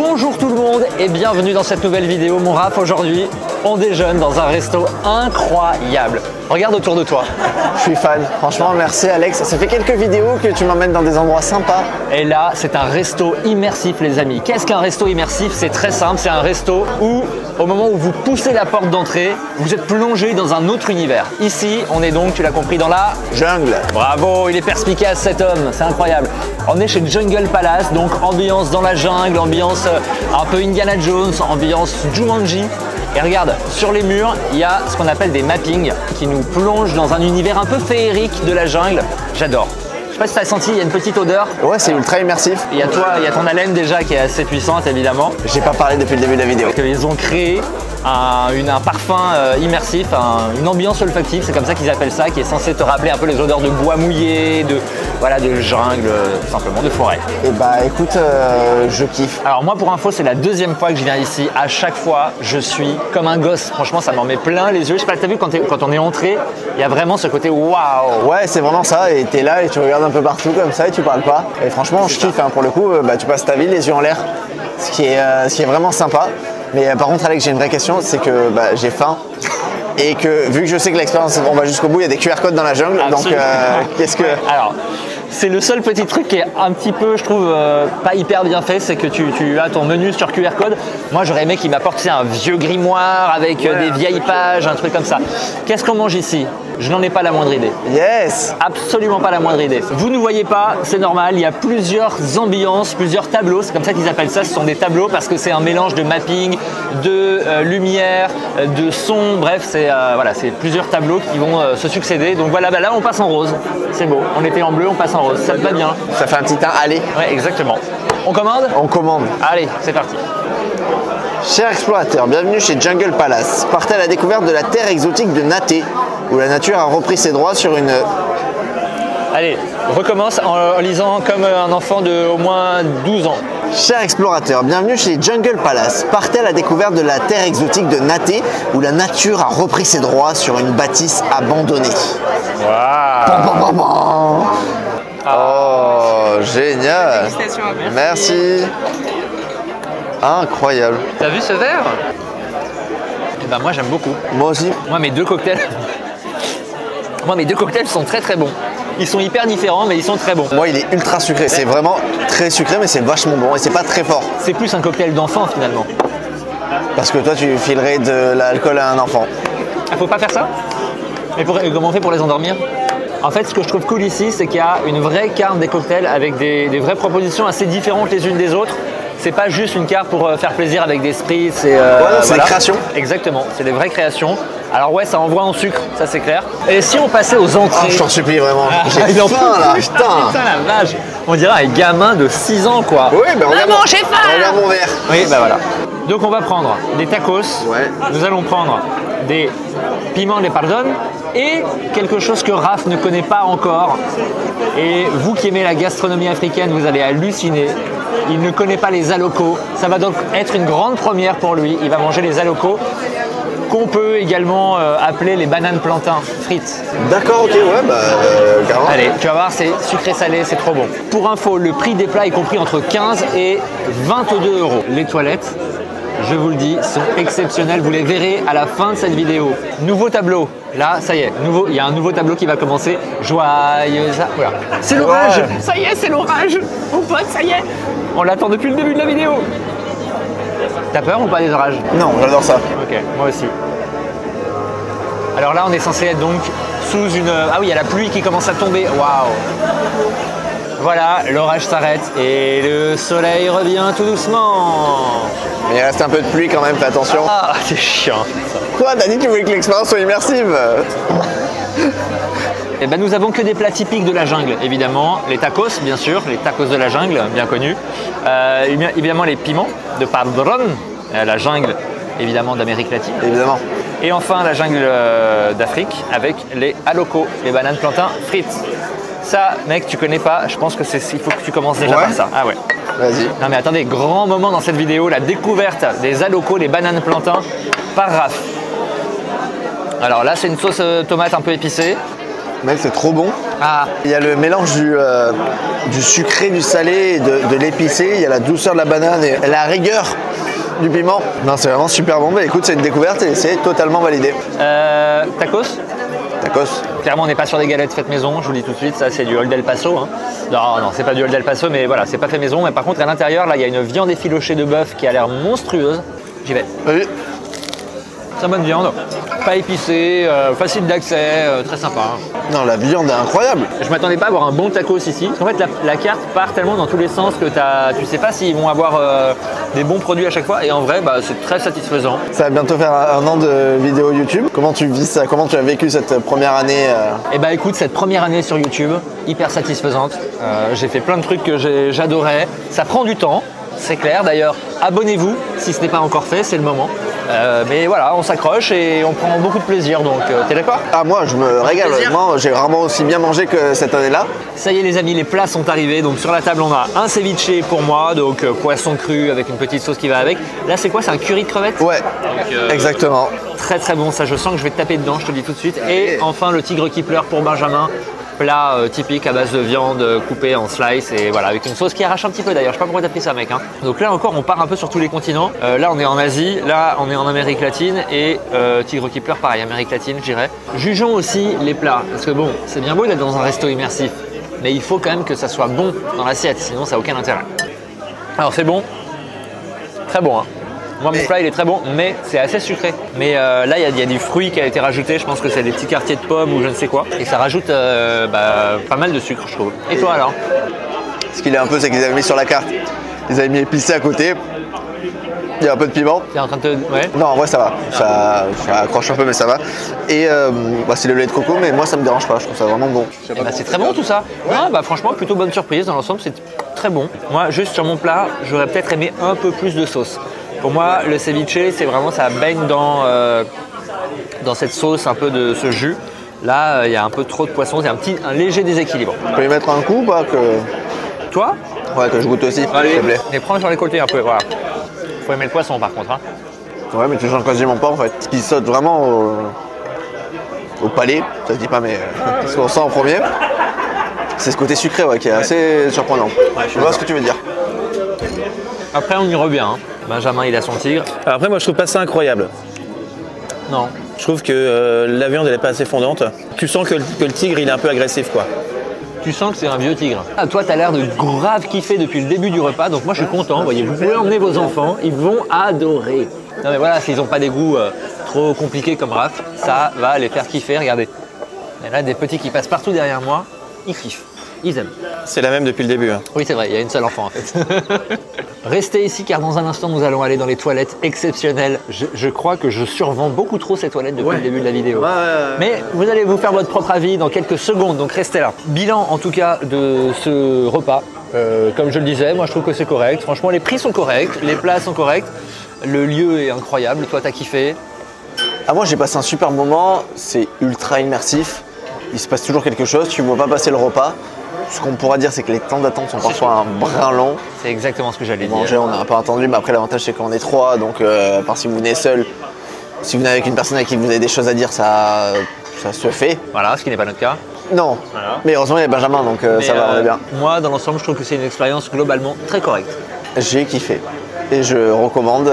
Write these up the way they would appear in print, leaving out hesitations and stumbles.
Bonjour tout le monde et bienvenue dans cette nouvelle vidéo. Mon Raph, aujourd'hui, on déjeune dans un resto incroyable. Regarde autour de toi. Je suis fan, franchement merci Alex. Ça fait quelques vidéos que tu m'emmènes dans des endroits sympas. Et là, c'est un resto immersif les amis. Qu'est-ce qu'un resto immersif? C'est très simple, c'est un resto où, au moment où vous poussez la porte d'entrée, vous êtes plongé dans un autre univers. Ici, on est donc, tu l'as compris, dans la jungle. Bravo, il est perspicace cet homme, c'est incroyable. On est chez Jungle Palace, donc ambiance dans la jungle, ambiance un peu Indiana Jones, ambiance Jumanji. Et regarde, sur les murs, il y a ce qu'on appelle des mappings qui nous plongent dans un univers un peu féerique de la jungle. J'adore. Je sais pas si tu as senti, il y a une petite odeur. Ouais, c'est ultra immersif. Il y a toi, il y a ton haleine déjà qui est assez puissante évidemment. J'ai pas parlé depuis le début de la vidéo. Ils ont créé un parfum immersif, une ambiance olfactive, c'est comme ça qu'ils appellent ça, qui est censé te rappeler un peu les odeurs de bois mouillé, de jungle, tout simplement, de forêt. Et bah écoute, je kiffe. Alors moi pour info, c'est la deuxième fois que je viens ici. À chaque fois, je suis comme un gosse. Franchement, ça m'en met plein les yeux. Je sais pas, t'as vu quand on est entré, il y a vraiment ce côté waouh. Ouais, c'est vraiment ça. Et t'es là et tu regardes un peu partout comme ça et tu parles pas. Et franchement, je kiffe. Hein. Pour le coup, tu passes ta vie les yeux en l'air, ce qui est vraiment sympa. Mais par contre, Alex, j'ai une vraie question, c'est que j'ai faim et que vu que je sais que l'expérience on va jusqu'au bout, il y a des QR codes dans la jungle. Absolument. Donc qu'est-ce que... Alors, c'est le seul petit truc qui est un petit peu, je trouve, pas hyper bien fait, c'est que tu as ton menu sur QR code. Moi, j'aurais aimé qu'il m'apporte un vieux grimoire avec des vieilles pages, un truc comme ça. Qu'est-ce qu'on mange ici? Je n'en ai pas la moindre idée. Yes! Absolument pas la moindre idée. Vous ne voyez pas, c'est normal, il y a plusieurs ambiances, plusieurs tableaux, c'est comme ça qu'ils appellent ça, ce sont des tableaux parce que c'est un mélange de mapping, de lumière, de son, bref, c'est plusieurs tableaux qui vont se succéder. Donc voilà, là on passe en rose, c'est beau, on était en bleu, on passe en rose, ça te va bien. Ça fait un petit teint, allez. Ouais, exactement. On commande? On commande. Allez, c'est parti. Chers explorateurs, bienvenue chez Jungle Palace. Partez à la découverte de la terre exotique de Naté, où la nature a repris ses droits sur une... Allez, recommence en lisant comme un enfant de au moins 12 ans. Chers explorateurs, bienvenue chez Jungle Palace. Partez à la découverte de la terre exotique de Naté, où la nature a repris ses droits sur une bâtisse abandonnée. Waouh! Oh, génial! Félicitations. Merci. Incroyable. T'as vu ce verre? Eh ben moi j'aime beaucoup. Moi aussi. Moi mes deux cocktails sont très très bons. Ils sont hyper différents mais ils sont très bons. Moi il est ultra sucré, c'est vraiment très sucré mais c'est vachement bon et c'est pas très fort. C'est plus un cocktail d'enfant finalement. Parce que toi tu filerais de l'alcool à un enfant. Ah, faut pas faire ça? Et comment on fait pour les endormir? En fait, ce que je trouve cool ici, c'est qu'il y a une vraie carte des cocktails avec des vraies propositions assez différentes les unes des autres. C'est pas juste une carte pour faire plaisir avec des spritz. C'est des créations. Exactement, c'est des vraies créations. Alors ouais, ça envoie en sucre, ça c'est clair. Et si on passait aux entrées? Oh, je t'en supplie vraiment. J'ai il en faim peut là, plus. putain. Putain la vache. On dirait un gamin de 6 ans quoi. Oui, mais regarde, Maman, j'ai faim. regarde mon verre. Oui, bah voilà. Donc on va prendre des tacos. Ouais. Nous allons prendre des piments de pardon et quelque chose que Raph ne connaît pas encore. Et vous qui aimez la gastronomie africaine, vous allez halluciner. Il ne connaît pas les alocos. Ça va donc être une grande première pour lui. Il va manger les alocos, qu'on peut également appeler les bananes plantains frites. D'accord, ok, ouais, carrément. Allez, tu vas voir, c'est sucré-salé, c'est trop bon. Pour info, le prix des plats est compris entre 15 et 22 euros. Les toilettes, je vous le dis, sont exceptionnelles. Vous les verrez à la fin de cette vidéo. Nouveau tableau. Là, ça y est, il y a un nouveau tableau qui va commencer. Joyeux... Voilà. C'est l'orage. Ouais. Ça y est, c'est l'orage. Mon pote, ça y est. On l'attend depuis le début de la vidéo. T'as peur ou pas des orages? Non, j'adore ça. Ok, moi aussi. Alors là, on est censé être donc sous une... Ah oui, il y a la pluie qui commence à tomber. Waouh! Voilà, l'orage s'arrête et le soleil revient tout doucement. Mais il reste un peu de pluie quand même, fais attention. Ah, c'est chiant. Quoi, t'as dit que tu voulais que l'expérience soit immersive? Eh ben, nous avons que des plats typiques de la jungle, évidemment. Les tacos, bien sûr, les tacos de la jungle, bien connus. Évidemment, les piments de Padrón, la jungle, évidemment, d'Amérique latine. Évidemment. Et enfin, la jungle d'Afrique avec les alocos, les bananes plantains frites. Ça, mec, tu connais pas, je pense que il faut que tu commences déjà par ça. Ah ouais. Vas-y. Non mais attendez, grand moment dans cette vidéo, la découverte des alocos, les bananes plantains par Raph. Alors là, c'est une sauce tomate un peu épicée. Mec, c'est trop bon. Ah, Il y a le mélange du sucré, du salé et de l'épicé. Il y a la douceur de la banane et la rigueur du piment. Non, c'est vraiment super bon. Bah, écoute, c'est une découverte et c'est totalement validé. tacos. Tacos. Clairement, on n'est pas sur des galettes faites maison, je vous le dis tout de suite, ça c'est du Old El Paso. Hein. Non, c'est pas du Old El Paso, mais voilà, c'est pas fait maison. Mais par contre, à l'intérieur, là, il y a une viande effilochée de bœuf qui a l'air monstrueuse. J'y vais. Oui. Très bonne viande, pas épicée, facile d'accès, très sympa. Hein. Non, la viande est incroyable. Je m'attendais pas à avoir un bon tacos ici. Parce qu'en fait, la carte part tellement dans tous les sens que tu sais pas s'ils vont avoir des bons produits à chaque fois. Et en vrai, bah, c'est très satisfaisant. Ça va bientôt faire un an de vidéo YouTube. Comment tu vis ça? Comment tu as vécu cette première année Et bah écoute, cette première année sur YouTube, hyper satisfaisante. J'ai fait plein de trucs que j'adorais. Ça prend du temps, c'est clair. D'ailleurs, abonnez-vous si ce n'est pas encore fait, c'est le moment. Mais voilà, on s'accroche et on prend beaucoup de plaisir, donc t'es d'accord? Ah, moi, je me régale. Moi, j'ai vraiment aussi bien mangé que cette année-là. Ça y est les amis, les plats sont arrivés. Donc sur la table, on a un ceviche pour moi, donc poisson cru avec une petite sauce qui va avec. Là, c'est quoi? C'est un curry de crevettes? Ouais, donc, exactement. Très très bon, ça je sens que je vais te taper dedans, je te le dis tout de suite. Et enfin, le tigre qui pleure pour Benjamin. Plat typique à base de viande coupée en slice et voilà, avec une sauce qui arrache un petit peu d'ailleurs. Je sais pas pourquoi t'as pris ça, mec. Hein. Donc là encore, on part un peu sur tous les continents. Là, on est en Asie, là, on est en Amérique latine et tigre qui pleure, pareil, Amérique latine, je dirais. Jugeons aussi les plats parce que bon, c'est bien beau d'être dans un resto immersif, mais il faut quand même que ça soit bon dans l'assiette, sinon ça n'a aucun intérêt. Alors c'est bon, très bon. Hein. Moi, mon plat, il est très bon, mais c'est assez sucré. Mais là, il y a du fruit qui a été rajouté. Je pense que c'est des petits quartiers de pommes ou je ne sais quoi. Et ça rajoute pas mal de sucre, je trouve. Et toi, alors? Ce qu'il est un peu, c'est qu'ils avaient mis sur la carte. Ils avaient mis épicé à côté. Il y a un peu de piment. T'es en train de te... Ouais. Non, en vrai, ça va. Ça accroche un peu, mais ça va. Et c'est le lait de coco, mais moi, ça me dérange pas. Je trouve ça vraiment bon. C'est très bon tout ça. Non, franchement, plutôt bonne surprise. Dans l'ensemble, c'est très bon. Moi, juste sur mon plat, j'aurais peut-être aimé un peu plus de sauce. Pour moi, le ceviche, c'est vraiment, ça baigne dans cette sauce, un peu de ce jus. Là, il y a un peu trop de poisson, il y a un léger déséquilibre. Tu peux y mettre un coup ou pas que... Toi? Ouais, que je goûte aussi, s'il te plaît. Et prends sur les côtés un peu, voilà. Faut aimer le poisson par contre. Hein. Ouais, mais tu changes quasiment pas en fait. Ce qui saute vraiment au palais, ça se dit pas, mais ce qu'on sent en premier, c'est ce côté sucré qui est assez surprenant. Je vois ce que tu veux dire. Après, on y revient. Hein. Benjamin, il a son tigre. Alors après, moi, je trouve pas ça incroyable. Non. Je trouve que la viande, elle est pas assez fondante. Tu sens que le tigre, il est un peu agressif, quoi. Tu sens que c'est un vieux tigre. Ah, toi, tu as l'air de grave kiffer depuis le début du repas, donc moi, je suis content. Voyez, vous pouvez emmener vos enfants, ils vont adorer. Non, mais voilà, s'ils n'ont pas des goûts trop compliqués comme Raph, ça va les faire kiffer. Regardez. Il y en a des petits qui passent partout derrière moi, ils kiffent. Ils aiment. C'est la même depuis le début. Hein. Oui, c'est vrai, il y a une seule enfant en fait. Restez ici car dans un instant, nous allons aller dans les toilettes exceptionnelles. Je crois que je survends beaucoup trop ces toilettes depuis le début de la vidéo. Mais vous allez vous faire votre propre avis dans quelques secondes, donc restez là. Bilan en tout cas de ce repas. Comme je le disais, moi je trouve que c'est correct. Franchement, les prix sont corrects, les plats sont corrects. Le lieu est incroyable. Toi, t'as kiffé? Ah, moi j'ai passé un super moment, c'est ultra immersif. Il se passe toujours quelque chose, tu ne vois pas passer le repas. Ce qu'on pourra dire, c'est que les temps d'attente sont parfois un brin long. C'est exactement ce que j'allais dire. Manger, on a un peu attendu, mais après l'avantage c'est qu'on est trois, donc à part si vous venez seul, si vous venez avec une personne avec qui vous avez des choses à dire, ça se fait. Voilà, ce qui n'est pas notre cas. Non, voilà. Mais heureusement il y a Benjamin, donc ça va, on est bien. Moi, dans l'ensemble, je trouve que c'est une expérience globalement très correcte. J'ai kiffé et je recommande,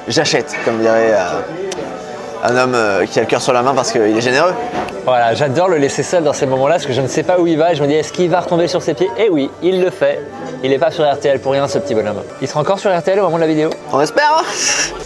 j'achète, comme dirait un homme qui a le cœur sur la main parce qu'il est généreux. Voilà, j'adore le laisser seul dans ces moments-là parce que je ne sais pas où il va. Je me dis, est-ce qu'il va retomber sur ses pieds? Eh oui, il le fait. Il n'est pas sur RTL pour rien, ce petit bonhomme. Il sera encore sur RTL au moment de la vidéo? On espère.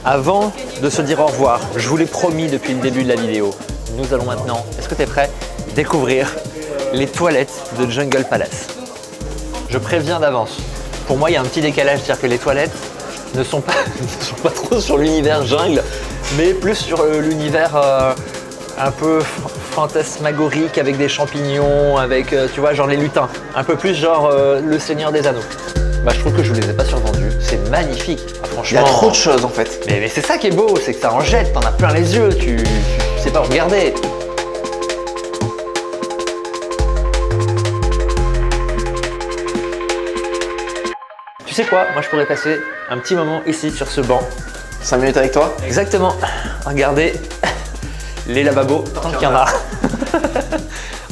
Avant de se dire au revoir, je vous l'ai promis depuis le début de la vidéo, nous allons maintenant, est-ce que tu es prêt, découvrir les toilettes de Jungle Palace. Je préviens d'avance. Pour moi, il y a un petit décalage, c'est-à-dire que les toilettes ne sont pas trop sur l'univers jungle, mais plus sur l'univers un peu fantasmagorique avec des champignons, avec, tu vois, genre les lutins. Un peu plus genre le Seigneur des Anneaux. Bah, je trouve que je vous les ai pas survendus. C'est magnifique. Ah, franchement. Il y a trop de choses en fait. Mais c'est ça qui est beau, c'est que ça en jette, t'en as plein les yeux, tu sais pas où regarder. Tu sais quoi? Moi je pourrais passer un petit moment ici sur ce banc. 5 minutes avec toi? Exactement. Regardez les lavabos, tant qu'il y en a.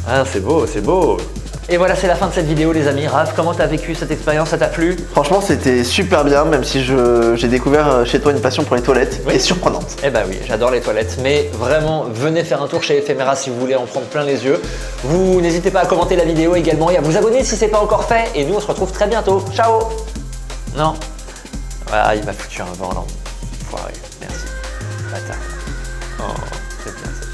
Ah, c'est beau, c'est beau. Et voilà, c'est la fin de cette vidéo les amis. Raph, comment t'as vécu cette expérience? Ça t'a plu? Franchement, c'était super bien, même si j'ai découvert chez toi une passion pour les toilettes, qui est surprenante. Eh bah oui, j'adore les toilettes, mais vraiment, venez faire un tour chez Ephemera si vous voulez en prendre plein les yeux. Vous n'hésitez pas à commenter la vidéo également et à vous abonner si c'est pas encore fait. Et nous, on se retrouve très bientôt. Ciao. Non. Ah, il m'a foutu un vent là. Foiré, merci. Bâtard. Oh, c'est bien ça.